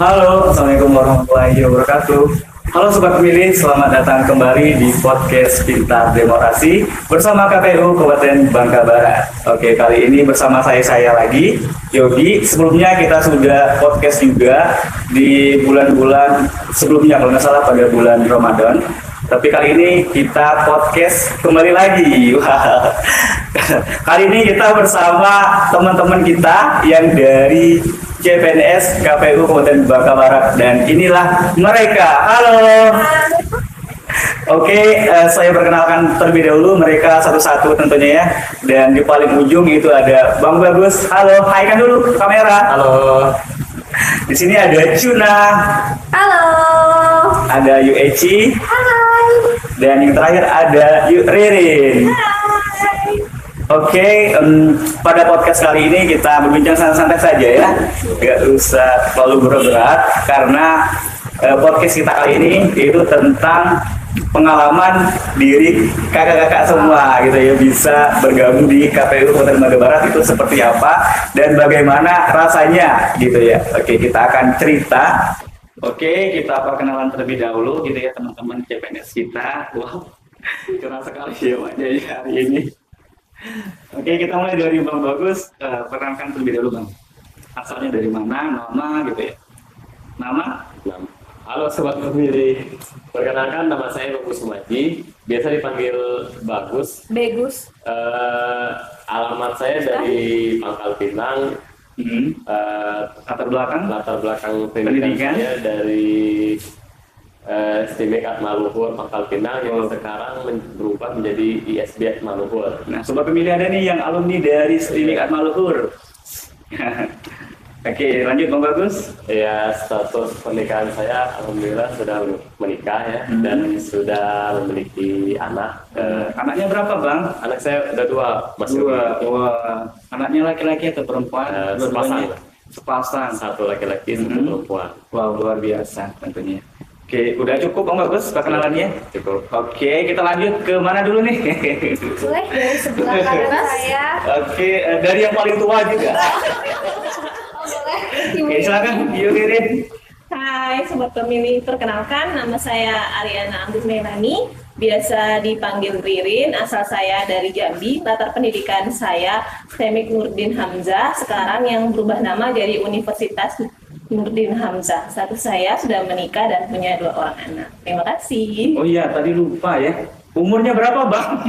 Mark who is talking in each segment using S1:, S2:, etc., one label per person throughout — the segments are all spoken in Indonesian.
S1: Halo, Assalamualaikum warahmatullahi wabarakatuh. Halo Sobat Pemilih, selamat datang kembali di podcast Pintar Demokrasi bersama KPU Kabupaten Bangka Barat. Oke, kali ini bersama saya lagi, Yogi. Sebelumnya kita sudah podcast juga di bulan-bulan sebelumnya, kalau nggak salah pada bulan Ramadan. Tapi kali ini kita podcast kembali lagi. Wah. Kali ini kita bersama teman-teman kita yang dari CPNS KPU Kabupaten Bangka Barat, dan inilah mereka. Halo. Oke, saya perkenalkan terlebih dahulu mereka satu-satu tentunya ya. Dan di paling ujung itu ada Bang Bagus. Halo, hai kan dulu kamera.
S2: Halo.
S1: Di sini ada Cuna.
S3: Halo.
S1: Ada Yu Eci.
S3: Hai.
S1: Dan yang terakhir ada Yu Ririn.
S3: Hai.
S1: Oke, pada podcast kali ini kita berbincang santai-santai saja ya, nggak usah terlalu berat karena podcast kita kali ini itu tentang pengalaman diri kakak-kakak semua gitu ya, bisa bergabung di KPU Kabupaten Bangka Barat itu seperti apa dan bagaimana rasanya gitu ya. Oke, kita akan cerita. Oke, kita perkenalan terlebih dahulu gitu ya teman-teman CPNS kita. Wow, curang sekali ya wajahnya hari ini. Oke, kita mulai dari Bang Bagus. Perkenalkan terlebih dahulu Bang. Asalnya dari mana, nama gitu ya. Nama?
S2: Halo Sobat Pemilih. Perkenalkan, nama saya Bagus Sumaji. Biasa dipanggil Bagus.
S3: Begus.
S2: Alamat saya dari Pangkal Pinang.
S1: Latar belakang
S2: pendidikan saya dari STIMIK Atmaluhur Pangkal Pinang yang sekarang berubah menjadi ISB Atmaluhur.
S1: Nah, Sobat Pemilih ada nih yang alumni dari STIMIK Atmaluhur. Oke, lanjut Bang Bagus.
S2: Ya, status pernikahan saya alhamdulillah sudah menikah ya, dan sudah memiliki anak.
S1: Anaknya berapa Bang?
S2: Anak saya udah dua, masih
S1: Dua. Wah, anaknya laki-laki atau perempuan?
S2: sepasang.
S1: Sepasang.
S2: Satu laki-laki, satu perempuan.
S1: Wow, luar biasa tentunya. Oke, udah cukup Bang Bagus perkenalannya?
S2: Cukup.
S1: Oke, kita lanjut ke mana dulu nih?
S3: Boleh dari sebelah kanan saya.
S1: Oke, dari yang paling tua juga. Oke, silakan Yu Ririn.
S4: Hai Sobat Pemilih, perkenalkan nama saya Ariana Anggun Melani, biasa dipanggil Ririn, asal saya dari Jambi, latar pendidikan saya STIMIK Nurdin Hamzah, sekarang yang berubah nama jadi Universitas Nurdin Hamzah. Status saya sudah menikah dan punya 2 orang anak. Terima kasih.
S1: Oh iya, tadi lupa ya. Umurnya berapa Bang?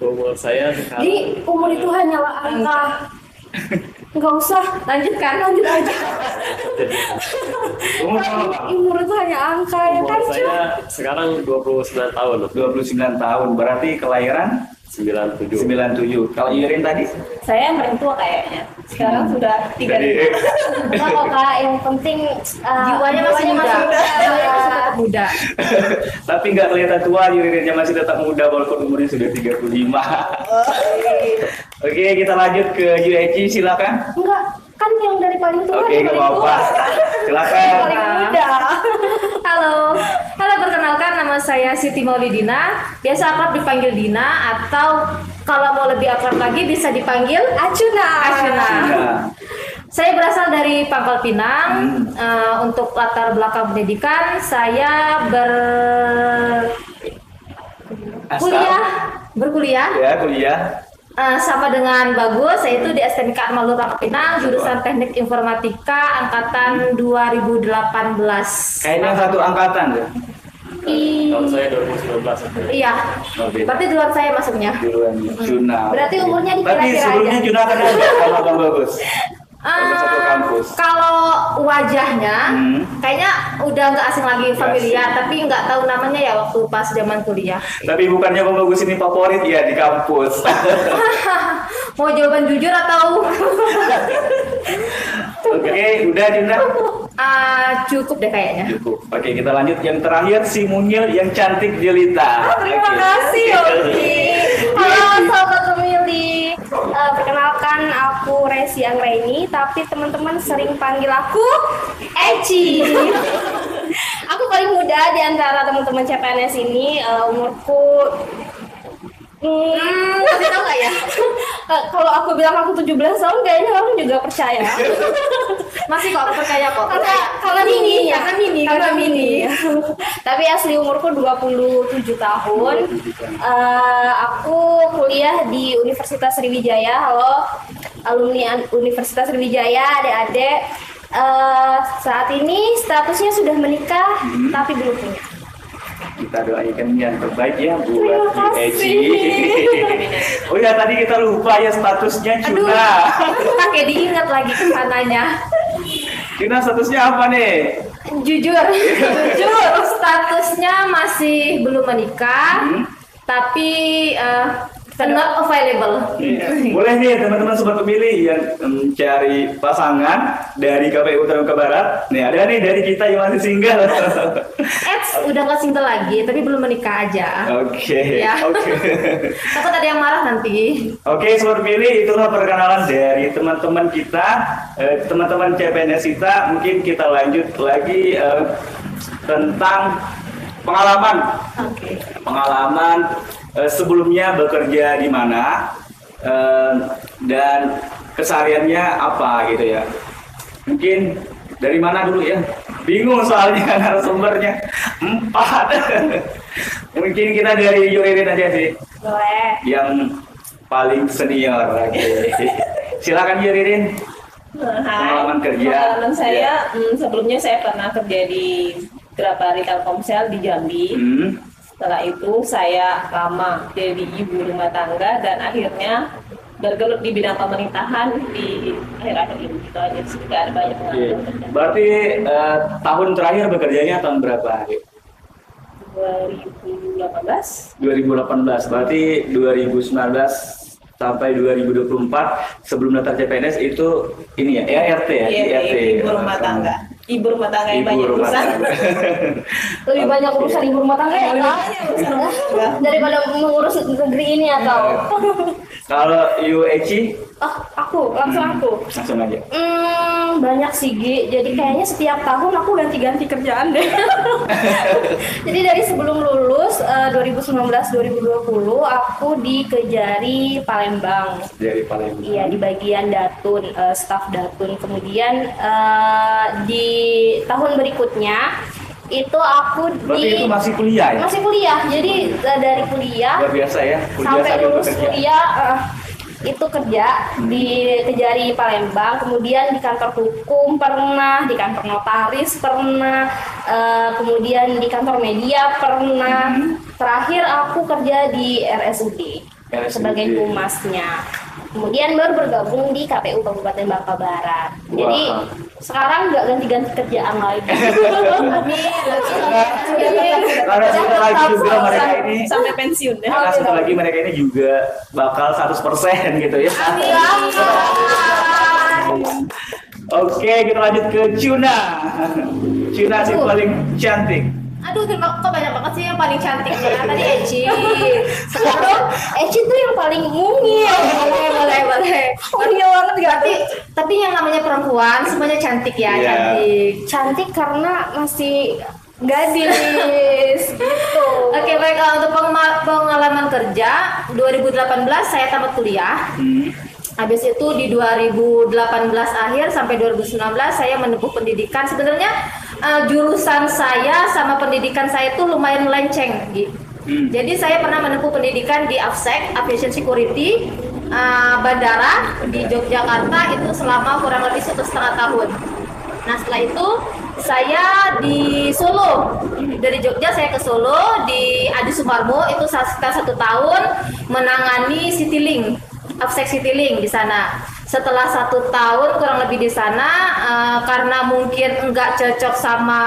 S2: Umur saya
S3: Jadi
S2: sekarang
S3: umur itu hanyalah angka. Enggak usah, lanjut aja.
S1: Umur berapa?
S3: Umur itu hanya angka ya
S2: umur
S3: kan,
S2: saya sekarang 29 tahun.
S1: 29 tahun, berarti kelahiran
S2: 97.
S1: 97. Kalau Yurin tadi?
S4: Saya yang paling tua kayaknya, sekarang sudah 3
S1: Jadi,
S3: Enggak kok Kak, yang penting
S4: Jiwanya masih muda.
S3: Tetap muda.
S1: tapi nggak kelihatan tua, Yurinnya masih tetap muda walaupun umurnya sudah 35. Oke, kita lanjut ke Yu Eci, silakan.
S3: Enggak, kan yang dari paling tua.
S1: Oke, nggak apa-apa. Silakan.
S3: Paling muda. Halo, perkenalkan nama saya Siti Maulidina, biasa akrab dipanggil Dina, atau kalau mau lebih akrab lagi bisa dipanggil Acuna.
S1: Nah,
S3: Saya berasal dari Pangkal Pinang. Untuk latar belakang pendidikan, saya berkuliah
S1: ya kuliah.
S3: sama dengan Bagus, yaitu di STMK Atmaluhur Pangkal Pinang, jurusan Teknik Informatika angkatan 2018.
S1: Kayaknya satu angkatan ya.
S2: Tahun saya 2019.
S3: Iya, berarti duluan saya masuknya.
S1: Duluan Juna.
S3: Berarti umurnya
S1: Tapi
S3: dikira-kira
S1: sebelumnya
S3: aja.
S1: Juna kan ada sama Bang Bagus. Sama satu kampus.
S3: Kalau wajahnya kayaknya udah nggak asing lagi, familiar, tapi nggak tahu namanya ya waktu pas zaman kuliah.
S1: Tapi bukannya Bang Bagus ini favorit ya di kampus.
S3: Mau jawaban jujur atau?
S1: Oke, udah Juna.
S3: Cukup deh kayaknya.
S1: Cukup. Oke, kita lanjut yang terakhir, si mungil yang cantik jelita.
S3: Terima kasih Yogi. Halo sobat pemilih. Perkenalkan aku Resi Anggraini, tapi teman-teman sering panggil aku Eci. Aku paling muda di antara teman-teman CPNS ini. Umurku kasih tahu nggak ya? Kalau aku bilang aku 17 tahun kayaknya orang juga percaya.
S5: Masih kok aku percaya kok.
S3: Karena mini ya, karena mini. Tapi asli umurku 27 tahun. Aku kuliah di Universitas Sriwijaya. Halo alumni Universitas Sriwijaya, adik-adik. Saat ini statusnya sudah menikah tapi belum punya.
S1: Kita doakan yang terbaik ya buat
S3: Terima
S1: Bu Eci.
S3: kasih.
S1: Oh ya tadi kita lupa ya statusnya
S3: Aduh,
S1: Cuna.
S3: pakai diingat lagi ke sananya.
S1: Cuna statusnya apa nih?
S3: Jujur, statusnya masih belum menikah, tapi not available.
S1: Boleh nih teman-teman sobat pemilih yang mencari pasangan dari KPU Utara ke Barat. Nih ada nih dari kita yang masih single.
S3: Udah nggak single lagi, tapi belum menikah aja.
S1: Oke.
S3: Ya. Takut ada yang marah nanti.
S1: Oke, sobat pemilih, itulah perkenalan dari teman-teman kita, teman-teman CPNS kita. Mungkin kita lanjut lagi tentang pengalaman.
S3: Oke.
S1: Pengalaman sebelumnya bekerja di mana dan kesehariannya apa gitu ya. Mungkin dari mana dulu ya? Bingung soalnya narasumbernya 4. Mungkin kita dari Yuririn aja sih.
S3: Boleh.
S1: Yang paling senior. Oke. Silakan Yuririn. Pengalaman kerja.
S4: Pengalaman saya sebelumnya saya pernah kerja di Grapari Telkomsel di Jambi. Setelah itu saya lama jadi ibu rumah tangga dan akhirnya bergelut di bidang pemerintahan di akhir-akhir ini. Itu aja sih, nggak ada banyak pengalaman.
S1: Berarti tahun terakhir bekerjanya tahun berapa?
S4: 2018.
S1: 2018. Berarti 2019 sampai 2024 sebelum daftar CPNS itu ini ya ERT ya?
S4: Iya, ibu rumah tangga. Ibu rumah tangga yang
S1: Ibu
S4: banyak
S1: rumah
S4: urusan.
S1: tangga.
S3: Lebih banyak urusan ibu rumah tangga ya, Kak? Daripada mengurus negeri ini atau?
S1: Kalau Yu Eci
S3: Langsung aku.
S1: langsung aja.
S3: Banyak sih Gi, jadi kayaknya setiap tahun aku ganti-ganti kerjaan deh. Jadi dari sebelum lulus 2019-2020 aku di Kejari Palembang.
S1: Dari Palembang.
S3: Iya, di bagian datun, staf datun. Kemudian di tahun berikutnya itu aku
S1: Berarti
S3: di
S1: itu masih kuliah ya?
S3: masih kuliah. Jadi dari kuliah
S1: Luar biasa ya. Kuliah
S3: sampai
S1: sambil
S3: lulus
S1: bekerja.
S3: kuliah itu kerja di Kejari Palembang, kemudian di kantor hukum pernah, di kantor notaris pernah, kemudian di kantor media pernah. Terakhir aku kerja di RSUD sebagai humasnya. Kemudian baru bergabung di KPU Kabupaten Bangka Barat. Jadi
S1: Wah.
S3: sekarang nggak ganti-ganti kerjaan lagi.
S1: Karena satu lagi juga mereka ini
S4: Sampai pensiun ya.
S1: karena satu lagi mereka ini juga bakal 100% gitu ya. Oke, kita lanjut ke Cuna. Cuna sih paling cantik.
S5: Aduh, kok banyak banget sih yang paling cantik ya. Tadi Eci.
S3: Sekarang Eci tuh yang paling mungil.
S5: Boleh.
S3: Mungil banget berarti.
S5: Tapi yang namanya perempuan semuanya cantik ya,
S1: Iya.
S5: cantik.
S3: Cantik karena masih gadis gitu.
S5: Oke, baik, kalau untuk pengalaman kerja 2018 saya tamat kuliah. Habis itu di 2018 akhir sampai 2019 saya menempuh pendidikan. Sebenarnya jurusan saya sama pendidikan saya itu lumayan melenceng gitu. Jadi saya pernah menempuh pendidikan di AFSEC, Aviation Security, bandara di Yogyakarta itu selama kurang lebih 1,5 tahun. Nah setelah itu saya di Solo, dari Jogja saya ke Solo di Adi Sumarmo itu sekitar 1 tahun menangani Citylink, AFSEC Citylink di sana. Setelah 1 tahun kurang lebih di sana karena mungkin enggak cocok sama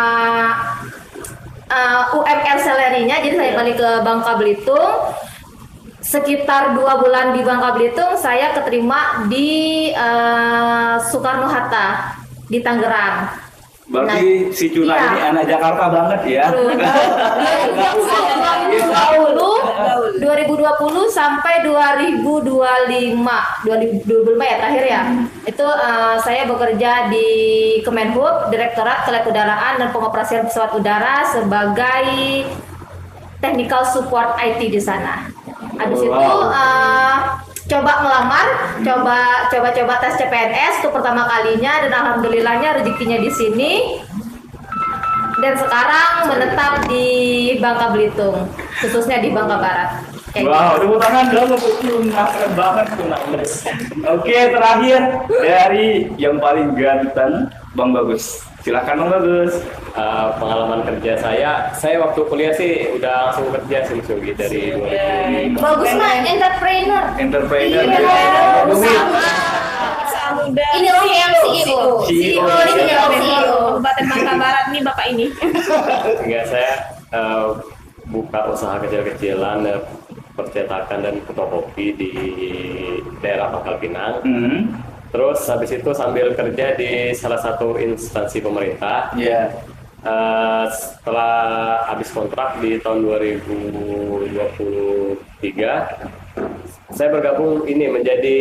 S5: UMR salary-nya, jadi saya balik ke Bangka Belitung. Sekitar 2 bulan di Bangka Belitung saya keterima di Soekarno Hatta di Tangerang.
S1: Berarti si Cuna
S5: iya.
S1: ini anak Jakarta banget ya.
S5: 2020 sampai 2025 ya terakhir ya. Itu saya bekerja di Kemenhub, Direktorat Kelekudaraan dan Pengoperasian Pesawat Udara sebagai technical support IT di sana. Habis itu coba melamar, coba tes CPNS untuk pertama kalinya dan alhamdulillahnya rezekinya di sini. Dan sekarang menetap di Bangka Belitung, khususnya di Bangka Barat. Kayak
S1: Wow, tepuk tangan dong untuk keren banget tuh Mas. Oke, terakhir dari yang paling ganteng, Bang Bagus. Silakan Bang Bagus.
S2: Pengalaman kerja saya waktu kuliah sih udah langsung kerja sih dari 2005.
S3: Bagus mah entrepreneur.
S1: Entrepreneur.
S4: Muda.
S3: Ini loh yang CEO.
S1: CEO.
S3: Ini yang CEO.
S4: Kabupaten Bangka Barat nih Bapak ini.
S2: Enggak, saya buka usaha kecil-kecilan, percetakan dan fotokopi di daerah Pangkal Pinang. Terus habis itu sambil kerja di salah satu instansi pemerintah.
S1: Iya.
S2: Setelah habis kontrak di tahun 2023, saya bergabung ini menjadi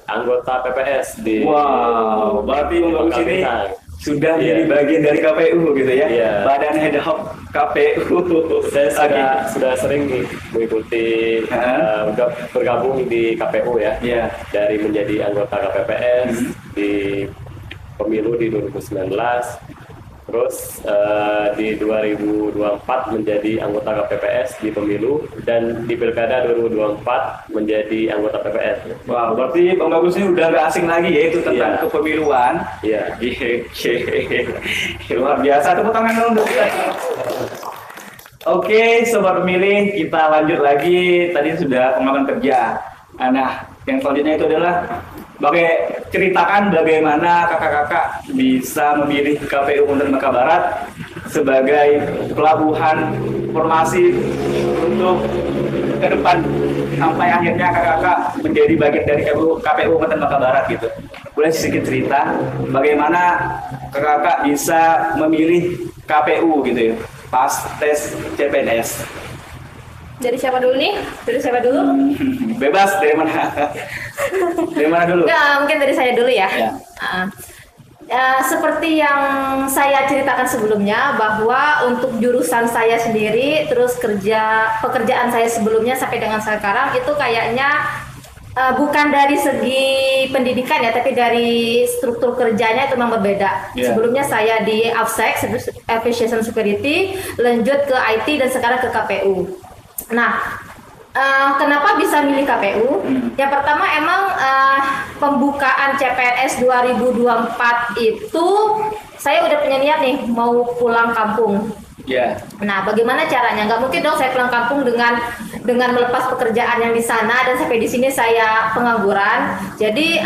S2: anggota PPS di
S1: Wow, berarti Bang Bagus
S2: Pangkal
S1: ini
S2: Pinang.
S1: sudah
S2: Iya.
S1: jadi bagian dari KPU gitu ya.
S2: Iya.
S1: Badan ad hoc KPU.
S2: Saya sudah sering mengikuti bergabung di KPU ya.
S1: Iya.
S2: Dari menjadi anggota KPPS di pemilu di 2019. Terus di 2024 menjadi anggota KPPS di pemilu dan di Pilkada 2024 menjadi anggota PPS.
S1: Wow, berarti Bang Bagus ini udah gak asing lagi ya itu tentang
S2: Iya.
S1: kepemiluan.
S2: Iya.
S1: Luar biasa, tepuk tangan dong untuk kita. Oke, Sobat Pemilih, kita lanjut lagi. Tadi sudah pengalaman kerja. Nah, yang selanjutnya itu adalah ceritakan bagaimana kakak-kakak bisa memilih KPU Kabupaten Bangka Barat sebagai pelabuhan informasi untuk ke depan sampai akhirnya kakak-kakak menjadi bagian dari KPU Kabupaten Bangka Barat gitu. Boleh sedikit cerita bagaimana kakak-kakak bisa memilih KPU gitu ya pas tes CPNS.
S3: Dari siapa dulu nih?
S5: Dari siapa dulu?
S1: Bebas dari mana? Dari mana dulu?
S5: Ya, mungkin dari saya dulu ya.
S1: Ya.
S5: Seperti yang saya ceritakan sebelumnya bahwa untuk jurusan saya sendiri, terus pekerjaan saya sebelumnya sampai dengan sekarang itu kayaknya bukan dari segi pendidikan ya, tapi dari struktur kerjanya itu memang berbeda.
S1: Yeah.
S5: Sebelumnya saya di AppSec, Aviation Security, lanjut ke IT dan sekarang ke KPU. Nah, kenapa bisa milih KPU? Yang pertama emang pembukaan CPNS 2024 itu saya udah punya niat nih mau pulang kampung.
S1: Ya.
S5: Nah, bagaimana caranya? Nggak mungkin dong saya pulang kampung dengan melepas pekerjaan yang di sana dan sampai di sini saya pengangguran. Jadi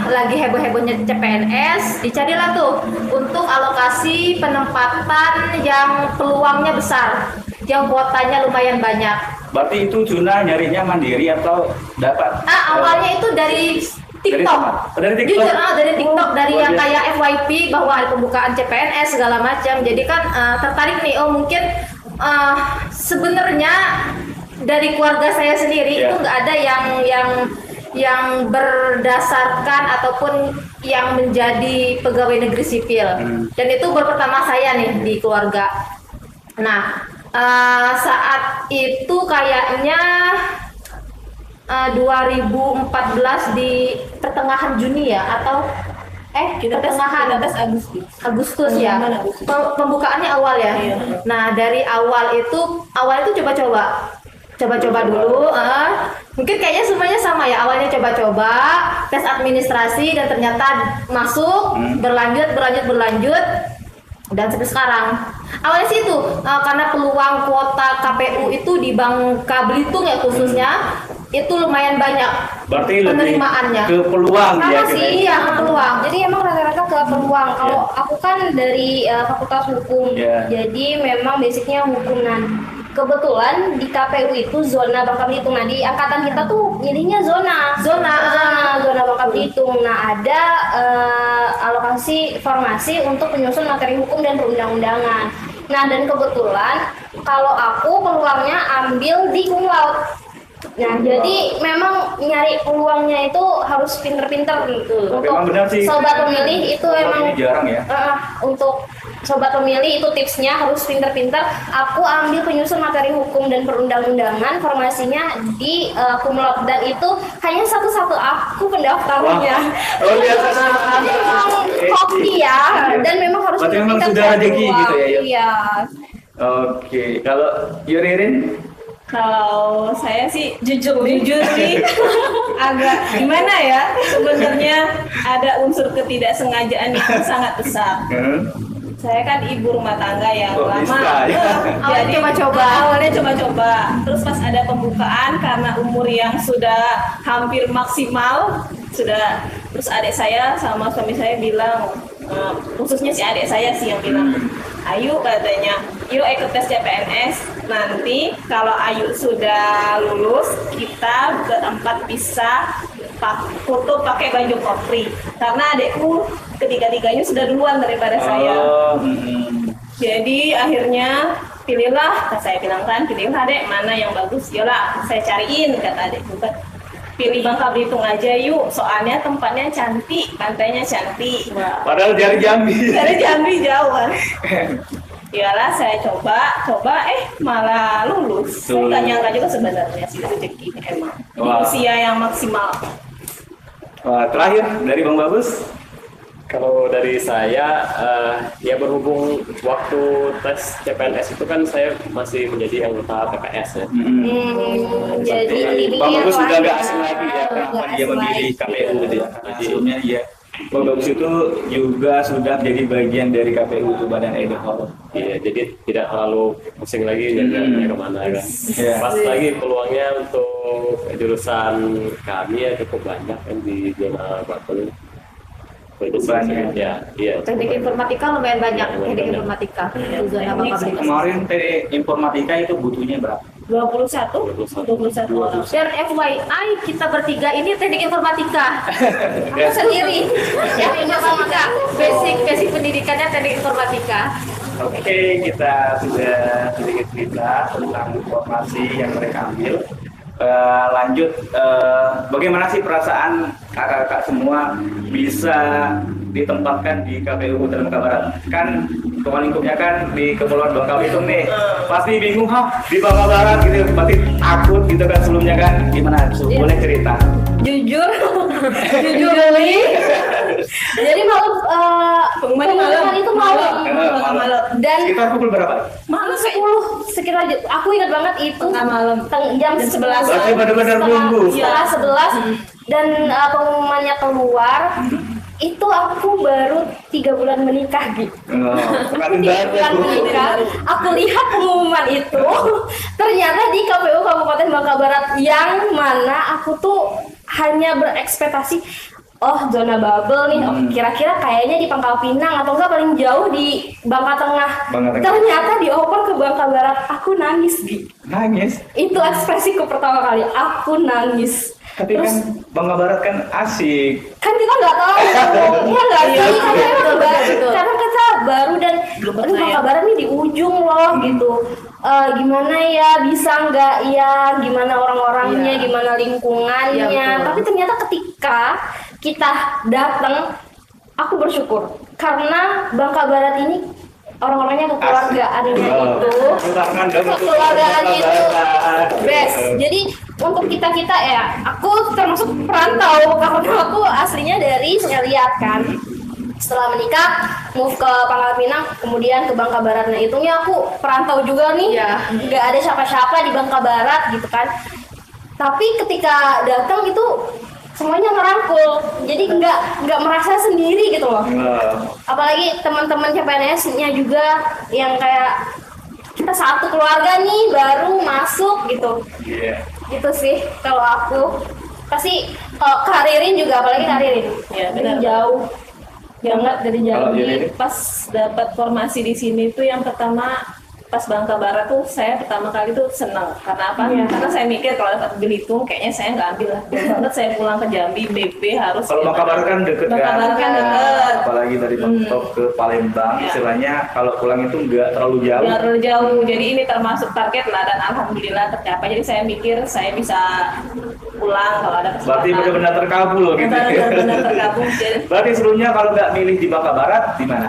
S5: lagi heboh-hebohnya CPNS, dicarilah tuh untuk alokasi penempatan yang peluangnya besar, yang kuotanya lumayan banyak.
S1: Berarti itu Juna nyarinya mandiri atau dapat?
S5: Awalnya itu dari TikTok.
S1: Dari TikTok?
S5: Jujur, dari TikTok, dari
S1: luar
S5: yang
S1: biasa.
S5: kayak FYP bahwa ada pembukaan CPNS segala macam. Jadi kan tertarik nih, mungkin sebenarnya dari keluarga saya sendiri
S1: Yeah.
S5: itu nggak ada yang berdasarkan ataupun yang menjadi pegawai negeri sipil. Dan itu pertama saya nih di keluarga. Nah, saat itu kayaknya 2014 di pertengahan Juni ya, atau pertengahan Agustus ya.
S4: Agustus.
S5: Pembukaannya awal ya.
S4: Iya.
S5: Nah, dari awal itu coba-coba dulu. Mungkin kayaknya semuanya sama ya. Awalnya coba-coba tes administrasi dan ternyata masuk, berlanjut dan sampai sekarang. Awalnya sih itu karena peluang kuota KPU itu di Bangka Belitung ya khususnya itu lumayan banyak.
S1: Berarti lebih
S5: penerimaannya.
S1: ke peluang
S3: Sama
S1: ya.
S3: sih,
S5: Iya,
S3: ke peluang. Jadi emang rata-rata ke peluang. Kalau aku kan dari Fakultas Hukum,
S1: Iya.
S3: jadi memang basicnya hukuman. Kebetulan di KPU itu zona Bangka Belitung. Nah, di angkatan kita tuh milihnya zona Bangka Belitung. Nah, ada alokasi formasi untuk penyusun materi hukum dan perundang-undangan. Nah, dan kebetulan kalau aku peluangnya ambil di cum laude. Nah, jadi memang nyari peluangnya itu harus pinter-pinter gitu.
S1: Tapi emang benar sih.
S3: Sobat pemilih itu emang
S1: Ini jarang ya.
S3: untuk sobat pemilih itu tipsnya harus pinter-pinter. Aku ambil penyusun materi hukum dan perundang-undangan, formasinya di cum laude, dan itu hanya satu-satu aku pendaftarnya.
S1: Oh biasa.
S3: Memang hoki ya, dan memang harus
S1: Berarti memang
S3: pinter-pinter
S1: sudah rezeki
S3: cari
S1: gitu ya,
S3: uang.
S1: Yuk?
S3: Iya.
S1: Oke, kalau Yuririn?
S4: Kalau saya sih jujur nih agak gimana ya, sebenarnya ada unsur ketidaksengajaan yang sangat besar. Saya kan ibu rumah tangga yang
S1: Oh,
S4: lama.
S1: bisa, ya.
S5: Awalnya coba-coba.
S4: Awalnya coba-coba. Terus pas ada pembukaan karena umur yang sudah hampir maksimal, terus adik saya sama suami saya bilang, khususnya si adik saya sih yang bilang, Ayu katanya, yuk ikut tes CPNS. Nanti kalau Ayu sudah lulus, kita berempat bisa foto pakai baju kopri. Karena adikku ketiga-tiganya sudah duluan daripada saya. Jadi akhirnya pilihlah, saya bilang kan, pilihlah dek mana yang bagus. Yolah, saya cariin kata adikku kan. Pilih Bangka Belitung aja yuk, soalnya tempatnya cantik, pantainya cantik.
S1: Padahal dari Jambi.
S4: Dari Jambi jauh kan. Iyalah saya coba, malah lulus. Saya nggak nyangka juga sebenarnya sih rezeki emang. Di
S1: Wah.
S4: usia yang maksimal.
S1: Wah, terakhir dari Bang Babus.
S2: Kalau dari saya, ya berhubung waktu tes CPNS itu kan saya masih menjadi anggota PPS ya.
S3: Jadi ini
S1: Bang
S3: yang
S1: Babus sudah nggak
S3: lain.
S1: asing lagi ya,
S3: Nggak
S1: karena dia
S3: asing
S1: memilih
S3: lagi.
S1: KPU gitu ya. Sebelumnya ya, Bang Babus itu juga sudah menjadi bagian dari KPU itu Badan Edhor.
S2: Iya, jadi tidak terlalu pusing lagi jaga kemana kan.
S1: Iya.
S2: Pas lagi peluangnya untuk jurusan kami ya cukup banyak kan di zona Batu.
S1: Banyak.
S2: Ya, iya.
S5: Teknik informatika lumayan banyak, teknik informatika di zona Bangka Belitung.
S1: Kemarin informatika itu butuhnya berapa?
S4: 21 orang.
S5: Dan FYI kita bertiga ini teknik informatika.
S3: Aku sendiri.
S5: Yang informatika, basic pendidikannya teknik informatika.
S1: Oke, kita sudah sedikit cerita tentang informasi yang mereka ambil. Lanjut, bagaimana sih perasaan kakak-kakak semua bisa ditempatkan di KPU Bangka Barat? Kan kepala lingkupnya kan di Kepulauan Bangka Belitung nih. Pasti bingung, di Bangka Barat gitu, pasti takut gitu kan sebelumnya kan. Gimana? Boleh cerita?
S3: Jujur nih. Jadi pengumuman itu malam. Dan
S1: Sekitar pukul berapa?
S3: malam 10 sekitar aku ingat banget itu
S4: Tengah malam.
S3: jam 11.
S1: Berarti benar-benar nunggu.
S3: Setengah 11 dan pengumumannya keluar. Itu aku baru 3 bulan menikah gitu.
S1: Bukan
S3: 3 bulan menikah, aku lihat pengumuman itu ternyata di KPU Kabupaten Bangka Barat, yang mana aku tuh hanya berekspektasi zona bubble nih, kira-kira kayaknya di Pangkal Pinang atau enggak paling jauh di Bangka Tengah. Ternyata di open ke Bangka Barat, aku nangis gitu.
S1: Nangis.
S3: Itu ekspresiku pertama kali, aku nangis.
S1: Tapi kan Bangka Barat kan asik.
S3: Kan kita nggak tahu, ya nggak sih, karena emang
S5: betul.
S3: karena kita baru dan aduh Bangka Barat nih di ujung loh gitu. Gimana ya, bisa nggak ya, gimana orang-orangnya,
S5: Iya.
S3: gimana lingkungannya.
S5: Iya, betul.
S3: Tapi ternyata ketika kita datang, aku bersyukur karena Bangka Barat ini orang-orangnya kekeluargaannya itu. Kekeluargaannya itu best. Jadi untuk kita ya, aku termasuk perantau karena aku aslinya dari Seliat kan. Setelah menikah, move ke Pangkal Pinang, kemudian ke Bangka Barat. Nah, hitungnya aku perantau juga nih.
S5: Iya.
S3: Nggak ada siapa-siapa di Bangka Barat gitu kan. Tapi ketika datang itu semuanya ngerangkul. Jadi nggak merasa sendiri gitu loh. Apalagi teman-teman CPNS-nya juga yang kayak kita satu keluarga nih baru masuk gitu. Gitu sih kalau aku. Pasti kalau Karirin juga, apalagi Karirin.
S4: Ya,
S3: Dari
S4: benar.
S3: jauh banget dari
S1: Kalau
S3: Jambi.
S1: Yuri?
S4: Pas dapat formasi di sini tuh yang pertama pas Bangka Barat tuh saya pertama kali tuh senang. Karena apa? Karena saya mikir kalau dapat Belitung kayaknya saya nggak ambil lah. Jauh banget saya pulang ke Jambi, BP harus.
S1: Kalau Bangka Barat kan deket
S4: Bangka
S1: kan.
S4: Barat kan deket.
S1: Apalagi dari Mentok ke Palembang,
S4: Ya.
S1: istilahnya kalau pulang itu nggak terlalu jauh.
S4: Nggak terlalu jauh, jadi ini termasuk target lah dan alhamdulillah tercapai. Jadi saya mikir saya bisa pulang kalau ada kesempatan.
S1: Berarti benar-benar terkabul loh gitu.
S4: Benar-benar tergabung. Jadi
S1: Berarti sebelumnya kalau nggak milih di Bangka Barat, di mana?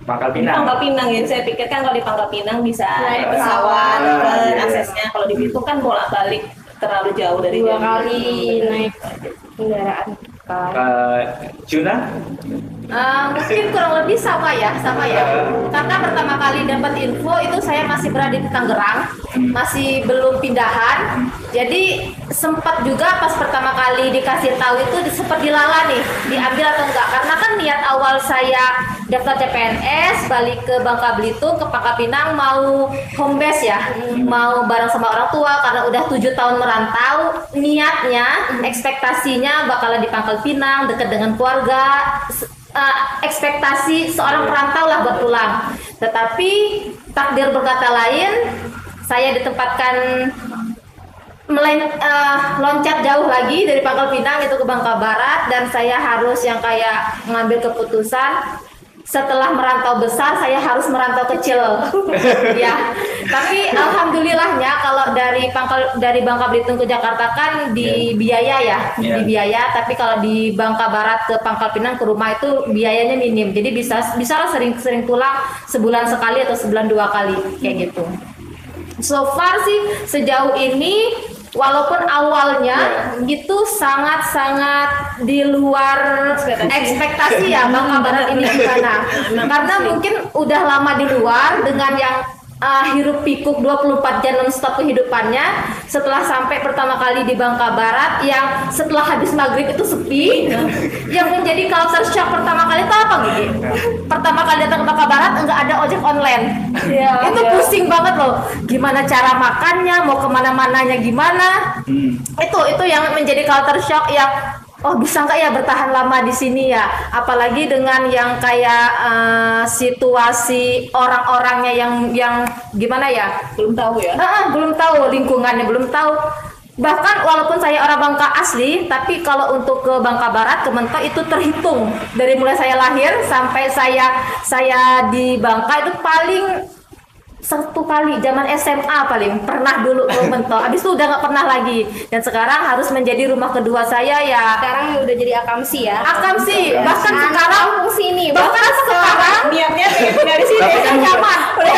S1: Pangkal
S4: Di
S1: Pinang.
S4: Pangkal Pinang ya, saya pikir kan kalau di Pangkal Pinang bisa
S3: Naik
S4: naik pesawat,
S1: pesawat.
S4: dan
S1: Iya.
S4: aksesnya kalau di Bitung kan bolak-balik terlalu jauh dari
S3: 2
S4: Jambi.
S3: kali naik kendaraan.
S1: Juna?
S5: Mungkin kurang lebih sama ya. Karena pertama kali dapat info itu saya masih berada di Tangerang, masih belum pindahan. Jadi sempat juga pas pertama kali dikasih tahu itu sempat dilala nih, diambil atau enggak. Karena kan niat awal saya daftar CPNS, balik ke Bangka Belitung, ke Pangkal Pinang mau home base ya, mau bareng sama orang tua karena udah 7 tahun merantau. Niatnya, ekspektasinya bakalan di Pangkal Pinang, dekat dengan keluarga. Ekspektasi seorang perantau lah buat pulang. Tetapi takdir berkata lain, saya ditempatkan loncat jauh lagi dari Pangkal Pinang itu ke Bangka Barat, dan saya harus yang kayak mengambil keputusan setelah merantau besar saya harus merantau kecil. Ya. Tapi alhamdulillahnya kalau dari Bangka Belitung ke Jakarta kan dibiaya ya, dibiaya. Tapi kalau di Bangka Barat ke Pangkal Pinang ke rumah itu biayanya minim. Jadi bisa lah sering pulang sebulan sekali atau sebulan 2 kali kayak gitu. So far sih sejauh ini walaupun awalnya itu sangat-sangat di luar ekspektasi ya Bangka Barat ini gimana. Karena mungkin udah lama di luar dengan yang hirup pikuk 24 jam non-stop kehidupannya. Setelah sampai pertama kali di Bangka Barat yang setelah habis maghrib itu sepi, yang menjadi culture shock pertama kali itu apa Gigi? Pertama kali datang ke Bangka Barat enggak ada ojek online. Itu pusing banget loh. Gimana cara makannya, mau kemana-mananya gimana? Itu yang menjadi culture shock yang oh bisa nggak ya bertahan lama di sini ya, apalagi dengan yang kayak situasi orang-orangnya yang gimana ya,
S4: Belum tahu ya.
S5: belum tahu lingkungannya, belum tahu. Bahkan walaupun saya orang Bangka asli, tapi kalau untuk ke Bangka Barat, ke Mentok itu terhitung dari mulai saya lahir sampai saya di Bangka itu paling 1 kali zaman SMA paling pernah dulu ke Mentok. Abis itu udah nggak pernah lagi. Dan sekarang harus menjadi rumah kedua saya ya.
S3: Sekarang udah jadi Akamsi ya.
S5: Akamsi. Bahkan sekarang
S3: sini.
S5: bahkan sekarang
S4: Niatnya pengen dari sini.
S5: udah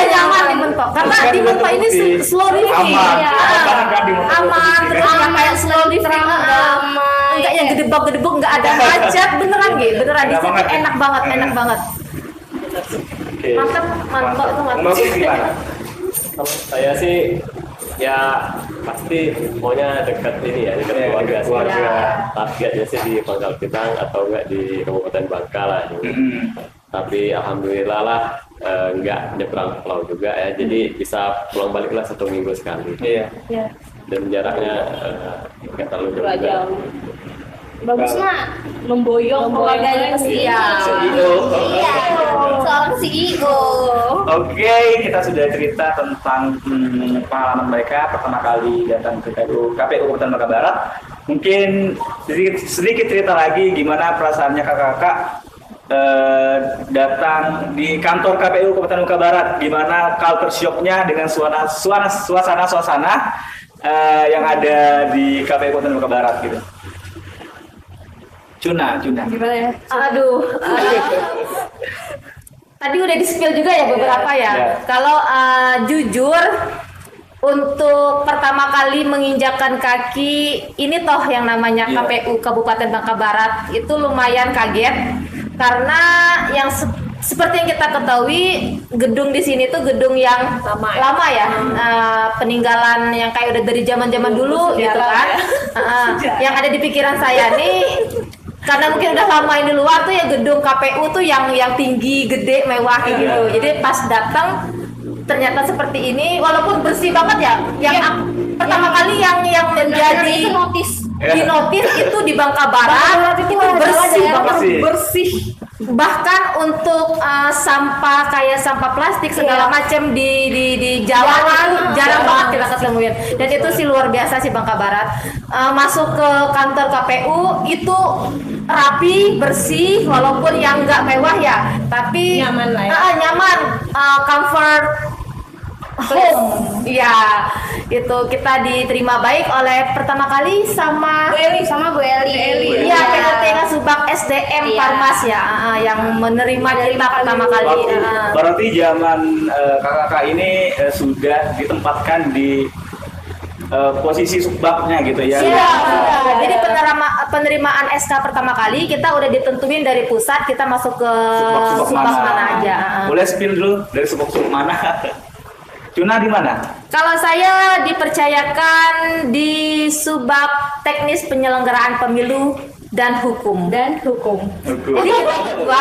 S5: nyaman, di Mentok. Karena di Mentok ini slow living.
S1: Aman.
S5: Ya.
S1: Aman kan di Mentok.
S5: Aman, terus yang kayak slow living.
S3: damai.
S5: Enggak yang gedebak-gedebuk, nggak ada hajat, beneran gitu. Beneran di
S1: Enak
S5: sini
S1: banget.
S5: enak banget.
S2: Oke.
S5: Mantep itu
S1: Mas
S5: mantep.
S1: gimana?
S2: Kalau saya sih ya pasti maunya dekat ini ya, dekat
S1: Iya,
S2: keluarga.
S1: dekat keluarga.
S2: Ya. Targetnya sih di Pangkal Pinang atau enggak di Kabupaten Bangka lah. Tapi alhamdulillah lah enggak nyebrang pulau juga ya, jadi bisa pulang balik lah 1 minggu sekali.
S1: Iya.
S2: Dan jaraknya nggak terlalu jauh. juga.
S3: Bagus mah memboyong keluarganya ke sini.
S5: Iya.
S1: CEO.
S3: Iya. Seorang CEO.
S1: Oke, kita sudah cerita tentang pengalaman mereka pertama kali datang ke KPU Kabupaten Bangka Barat. Mungkin sedikit cerita lagi gimana perasaannya kakak-kakak datang di kantor KPU Kabupaten Bangka Barat. Gimana culture shock-nya dengan suasana yang ada di KPU Kabupaten Bangka Barat gitu. Cuna.
S3: Gimana ya?
S5: Aduh. Tadi udah di-spill juga ya beberapa ya.
S1: Ya.
S5: Kalau jujur untuk pertama kali menginjakkan kaki ini toh yang namanya
S1: Iya.
S5: KPU Kabupaten Bangka Barat itu lumayan kaget karena yang seperti yang kita ketahui gedung di sini tuh gedung yang lama ya, peninggalan yang kayak udah dari zaman-zaman dulu gitu kan. Yang ada di pikiran saya nih karena mungkin udah lama ini luar tuh ya gedung KPU tuh yang tinggi, gede, mewah kayak gitu. Jadi pas datang ternyata seperti ini, walaupun bersih banget ya. Yang pertama kali yang menjadi
S3: Itu notis.
S5: di notis itu di Bangka Barat itu bersih banget, bersih. Bahkan untuk sampah kayak sampah plastik segala macam di jalanan jarang banget kita ketemuin. Dan itu sih luar biasa sih Bangka Barat. Masuk ke kantor KPU itu rapi, bersih, walaupun yang nggak mewah ya, tapi
S4: Nyaman lah ya.
S5: nyaman, comfort. Iya, itu kita diterima baik oleh pertama kali sama
S3: Bu Eli.
S5: Iya, PLT Subak SDM
S3: Iya.
S5: Farmas ya, yang menerima kita pertama kali.
S1: Berarti zaman kakak ini sudah ditempatkan di posisi subaknya gitu ya.
S5: Iya, jadi penerimaan SK pertama kali kita udah ditentuin dari pusat, kita masuk ke subak mana aja.
S1: Boleh spill dulu dari subak mana? Cuna di mana?
S5: Kalau saya dipercayakan di Subak Teknis Penyelenggaraan Pemilu dan Hukum.
S3: Dan hukum.
S5: Jadi kita berdua,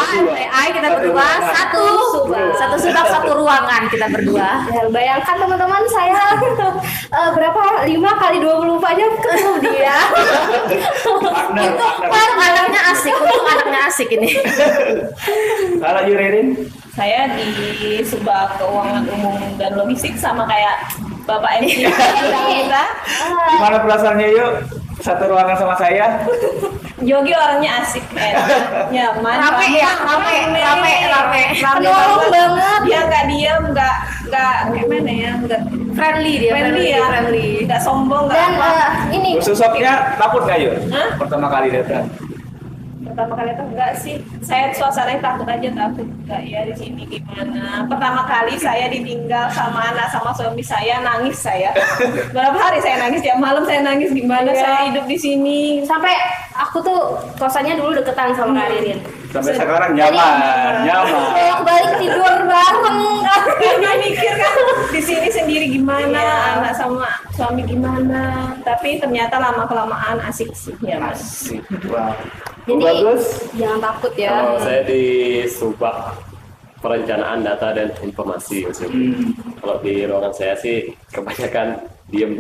S5: kita berdua satu subak satu ruangan kita berdua.
S3: Ya, bayangkan teman-teman saya berapa 5 kali 24 jam ketemu dia.
S5: Untung anaknya asik, untung anaknya asik ini.
S1: Kalau Yuririn?
S4: Saya di Subak Keuangan Umum dan Logistik sama kayak Bapak MC kita.
S1: Gimana perasaannya yuk? Satu ruangan sama saya.
S4: Yogi orangnya asik, nyaman.
S5: Rame ya, rame.
S3: Penolong banget.
S4: Dia nggak diam, nggak gimana ya, nggak
S5: Friendly dia, friendly.
S4: nggak sombong, nggak
S3: Dan
S4: apa.
S3: ini
S1: Sosoknya takut nggak yuk?
S4: Hah?
S1: Pertama kali datang.
S4: Pertama kali itu enggak sih, saya suasananya takut enggak ya di sini gimana. Pertama kali saya ditinggal sama anak sama suami saya, nangis saya. Berapa hari saya nangis, tiap malam saya nangis gimana saya hidup di sini.
S3: sampai aku tuh kosannya dulu deketan sama Kak Ririn.
S1: Sampai sekarang nyaman.
S3: Balik tidur bareng.
S4: Dia mikir kan di sini sendiri gimana, anak sama suami gimana. Tapi ternyata lama kelamaan asik sih ya mas.
S1: Asik. Wow.
S3: Jadi
S1: Bagus.
S3: jangan takut ya.
S2: Kalau saya di Subak Perencanaan Data dan Informasi. Kalau di ruangan saya sih kebanyakan diem.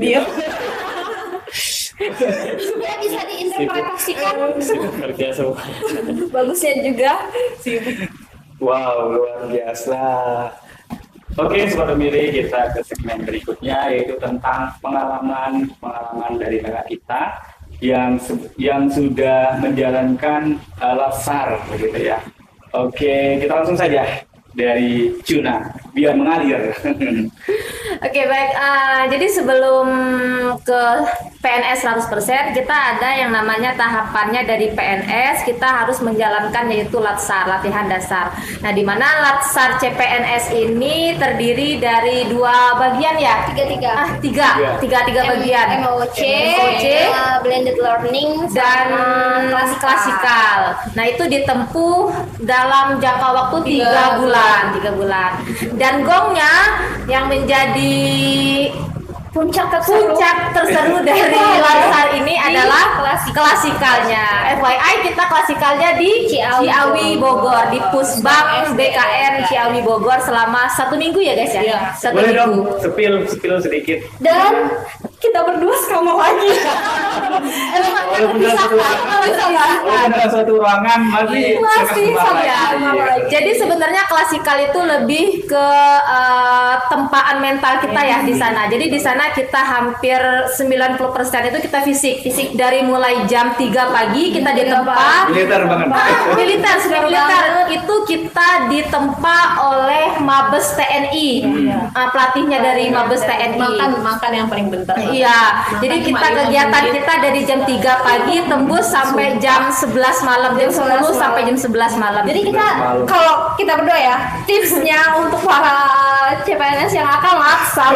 S3: Sudah bisa diinterpretasikan.
S2: Kerja semua.
S3: Bagusnya juga.
S1: Wow, luar biasa. Oke, sobat pemilih, kita ke segmen berikutnya yaitu tentang pengalaman dari kakak kita yang sudah menjalankan LASAR begitu ya. Oke, kita langsung saja dari Cuna biar mengalir.
S5: Oke, baik. Jadi sebelum ke PNS 100%, kita ada yang namanya tahapannya dari PNS, kita harus menjalankan yaitu LATSAR, latihan dasar. Nah, di mana LATSAR CPNS ini terdiri dari 2 bagian ya? Tiga bagian.
S3: MOC,
S5: MOC,
S3: blended learning,
S5: dan klasikal. Nah, itu ditempuh dalam jangka waktu 3 bulan. Dan gongnya yang menjadi puncak terseru dari LATSAR ini adalah klasikalnya. FYI, kita klasikalnya di Ciawi Bogor, di Pusbang BKN Ciawi Bogor selama 1 minggu ya guys ya. 1
S1: Boleh
S5: minggu.
S1: dong, spill sedikit.
S3: dan kita berdua sekamar lagi.
S1: Walaupun dalam satu ruangan masih
S3: sama
S1: lagi.
S3: ya.
S5: Jadi sebenarnya klasikal itu lebih ke tempaan mental kita ya di sana. Jadi di sana kita hampir 90% itu kita fisik. Dari mulai jam 3 pagi kita ditempa.
S1: Militer banget.
S5: Militer itu kita ditempa oleh Mabes TNI. Pelatihnya dari Mabes TNI.
S4: Makan yang paling bentar.
S5: Iya, jadi kita kegiatan kita dari jam 3 pagi tembus sampai jam 11 malam, jam 10 sampai jam 11 malam.
S3: Jadi kita kalau kita berdua ya, tipsnya untuk para CPNS yang akan laksar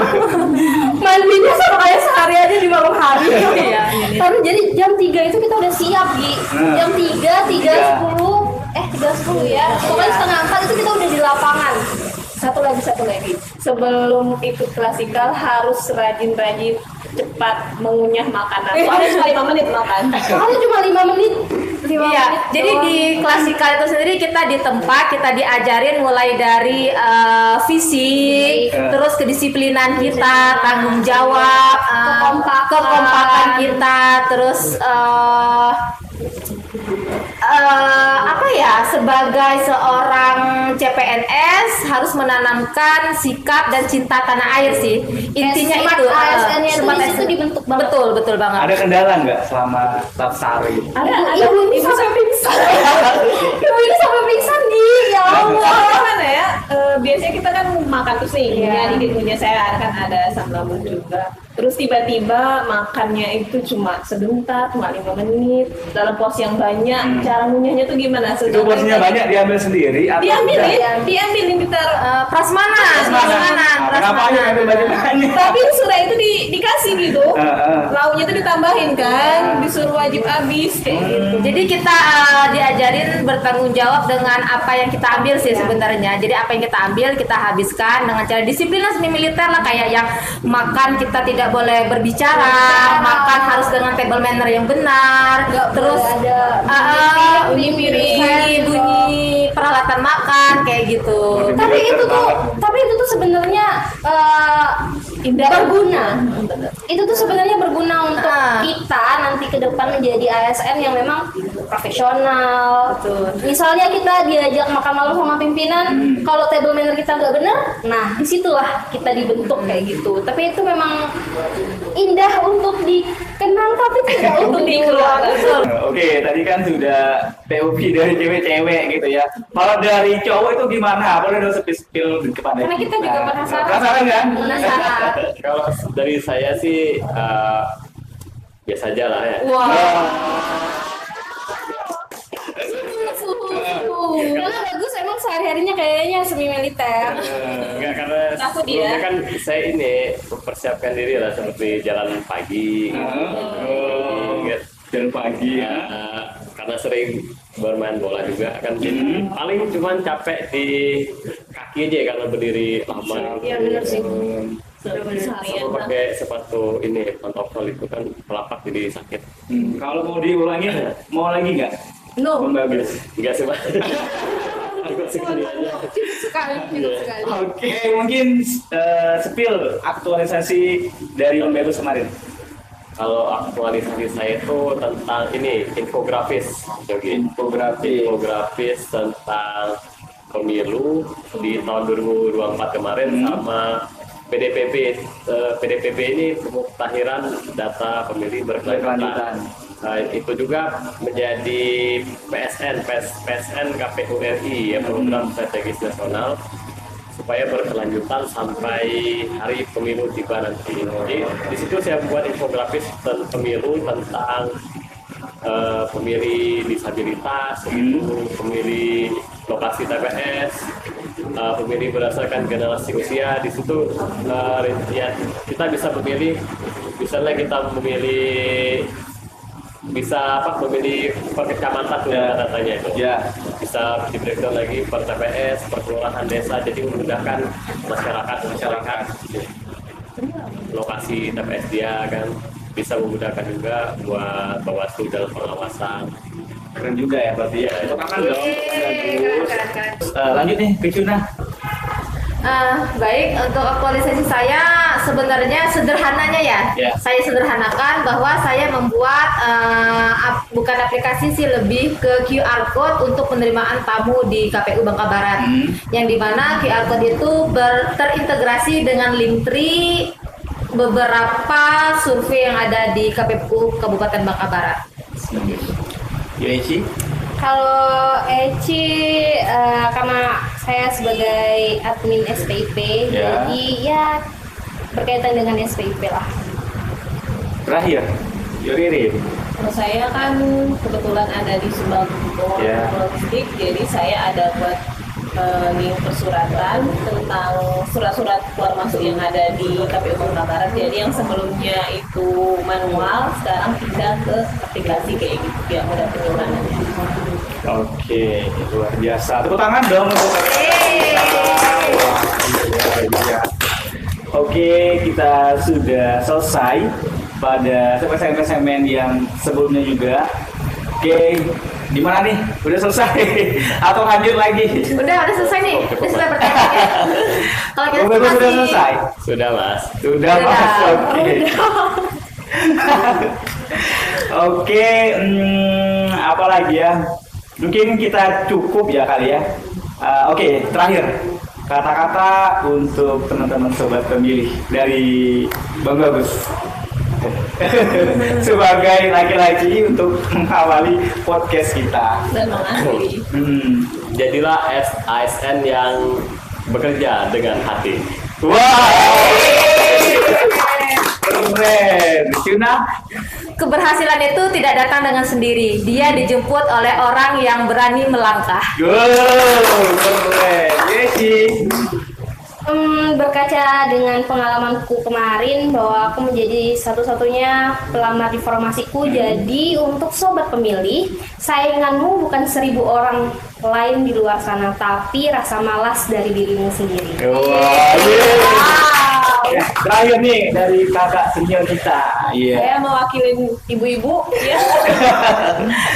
S3: mandinya sama kayak sehari aja di malam hari.
S5: Iya.
S3: Karena jadi jam 3 itu kita udah siap Gi. Jam 3:10 ya. Pokoknya setengah 4 itu kita udah di lapangan.
S4: Satu lagi. Sebelum ikut klasikal harus rajin-rajin cepat mengunyah makanan. Soalnya cuma 5 menit makan.
S3: Soalnya cuma 5 menit.
S5: Iya, jadi di klasikal itu sendiri kita ditempa, kita diajarin mulai dari fisik, terus kedisiplinan kita, tanggung jawab, kekompakan kita, terus apa ya, sebagai seorang CPNS harus menanamkan sikap dan cinta tanah air sih. Intinya
S3: Smart
S5: itu.
S3: ASN-nya itu
S5: Smart
S3: di situ
S5: ASN.
S3: dibentuk banget.
S5: Betul banget.
S1: Ada kendala nggak selama Safsari?
S3: Ibu ini sampai pingsan. Ibu ini sampai pingsan di ya Allah.
S4: Mana ya? Biasanya kita kan makan tuh sih, ya di punya saya kan ada sambal juga. Terus tiba-tiba makannya itu cuma sebentar, cuma 5 menit dalam porsi yang banyak. Cara ngunyahnya tuh gimana?
S1: Itu porsinya banyak diambil sendiri atau
S4: diambilin kita.
S5: Prasmanan.
S1: Kenapa aja ambil banyak-banyak?
S4: Tapi sudah itu dikasih gitu. Lauknya tuh ditambahin kan, disuruh wajib habis kayak gitu.
S5: Jadi kita diajarin bertanggung jawab dengan apa yang kita ambil sih sebenarnya. Jadi apa yang kita ambil kita habiskan dengan cara disiplin semi militer lah, kayak yang makan kita tidak boleh berbicara, makan harus dengan table manner yang benar. Terus
S3: ada
S5: bunyi peralatan makan kayak gitu.
S3: Tapi itu tuh sebenarnya berguna. Itu tuh sebenarnya berguna untuk kita nanti ke depan menjadi ASN yang memang profesional.
S5: Betul.
S3: Misalnya kita diajak makan malam sama pimpinan, kalau table manner kita nggak benar, nah disitulah kita dibentuk kayak gitu. Tapi itu memang indah untuk dikenal tapi tidak untuk dikeluarkan.
S1: Oke, tadi kan sudah POV dari cewek-cewek gitu ya. Kalau dari cowok itu gimana? Boleh dong spill kepada
S3: Karena kita juga penasaran.
S1: Penasaran kan?
S3: Penasaran.
S2: Kalau dari saya sih biasa aja lah ya.
S3: Karena bagus emang sehari-harinya kayaknya semi militer.
S2: Enggak, karena
S4: Takut
S2: sebelumnya
S4: ya.
S2: kan saya ini mempersiapkan diri lah seperti jalan pagi.
S1: Jalan pagi ya.
S2: Karena sering bermain bola juga kan, paling cuman capek di kaki aja karena berdiri lama.
S3: Iya benar sih.
S2: Sama pakai sepatu ini pantofel itu kan telapak jadi sakit.
S1: Kalau mau diulangi, mau lagi nggak?
S3: No.
S1: Bagus.
S2: Enggak sih, Pak. Aku sekali aja.
S3: Sekali.
S1: Oke, mungkin spill aktualisasi dari Lembebus kemarin.
S2: Kalau aktualisasi saya itu tentang ini infografis, Yogi. Infografis tentang pemilu di tahun 2024 kemarin sama PDPP. PDPP ini pemutahiran data pemilih berkelanjutan. Itu juga menjadi PSN KPU RI ya, program strategis nasional supaya berkelanjutan sampai hari pemilu tiba nanti. Jadi di situ saya buat infografis tentang pemilu, tentang pemilih disabilitas, gitu, pemilih lokasi TPS, pemilih berdasarkan generasi usia. Di situ ya, kita bisa memilih, misalnya kita memilih memilih per kecamatan tuh datanya itu. Bisa di breakdown lagi per TPS, per kelurahan desa, jadi memudahkan masyarakat lokasi TPS dia kan, bisa memudahkan juga buat Bawaslu dalam pengawasan.
S1: Keren juga ya berarti ya. Itu kan dong.
S5: Keren.
S1: Lanjut nih, Kecuna.
S5: Baik, untuk aktualisasi saya sebenarnya sederhananya ya. Saya sederhanakan bahwa saya membuat bukan aplikasi sih, lebih ke QR code untuk penerimaan tamu di KPU Bangka Barat. Yang dimana QR code itu terintegrasi dengan Linktree beberapa survei yang ada di KPU Kabupaten Bangka Barat.
S1: Yoichi.
S3: Kalau Eci karena saya sebagai admin SPIP, jadi ya berkaitan dengan SPIP lah.
S1: Terakhir, Yuririn.
S4: Kalau saya kan kebetulan ada di Sembako Logistik, jadi saya ada buat link persuratan tentang surat-surat keluar masuk yang ada di KPU Bangka Barat. Jadi yang sebelumnya itu manual, sekarang pindah ke aplikasi kayak gitu, biar mudah penyimpanan.
S1: Oke, luar biasa. Tepuk tangan dong untuk Oke, kita sudah selesai pada segmen-segmen yang sebelumnya juga. Oke, gimana nih? Udah selesai atau lanjut lagi?
S5: Udah selesai nih. Udah selesai pertanyaannya. Kalau kita
S1: Sudah selesai.
S2: Sudah, Mas.
S1: Sudah, Mas. Oke. Oke, apa lagi ya? mungkin kita cukup ya kali ya. Oke, terakhir kata-kata untuk teman-teman sobat pemilih dari Bang Bagus sebagai laki-laki untuk mengawali podcast kita.
S4: Dan mengakhiri.
S2: Jadilah ASN yang bekerja dengan hati.
S1: Wah, keren. Cuna,
S5: Keberhasilan itu tidak datang dengan sendiri. Dia dijemput oleh orang yang berani melangkah.
S1: keren. Yesi.
S3: Berkaca dengan pengalamanku kemarin bahwa aku menjadi satu-satunya pelamar di formasiku. Jadi untuk sobat pemilih, sainganmu bukan 1000 orang lain di luar sana, tapi rasa malas dari dirimu sendiri.
S1: Wah, ya, terakhir nih dari kakak senior kita. Iya.
S4: Saya mewakili ibu-ibu ya.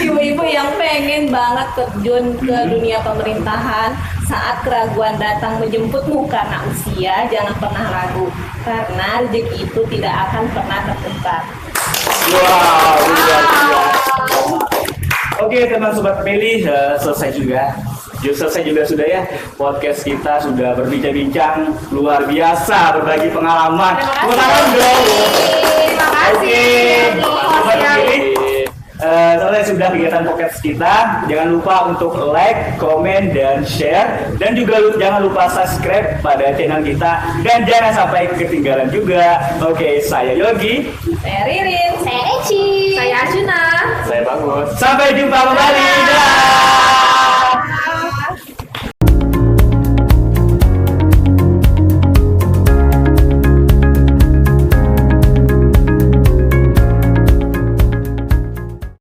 S4: Ibu-ibu yang pengen banget terjun ke dunia pemerintahan. Saat keraguan datang menjemputmu karena usia, jangan pernah ragu, karena rezeki itu tidak akan pernah tertukar.
S1: Wow, luar biasa. Oke teman sobat pemilih, selesai juga sudah ya podcast kita, sudah berbincang-bincang luar biasa, berbagi pengalaman. Tepuk tangan dong.
S5: Terima kasih.
S1: Sobat pemilih, selesai sudah kegiatan podcast kita. Jangan lupa untuk like, komen, dan share, dan juga jangan lupa subscribe pada channel kita, dan jangan sampai ketinggalan juga. Oke, saya Yogi.
S4: Saya Ririn.
S3: Saya Eci.
S5: Saya Ajuna.
S2: Saya Bagus.
S1: Sampai jumpa kembali.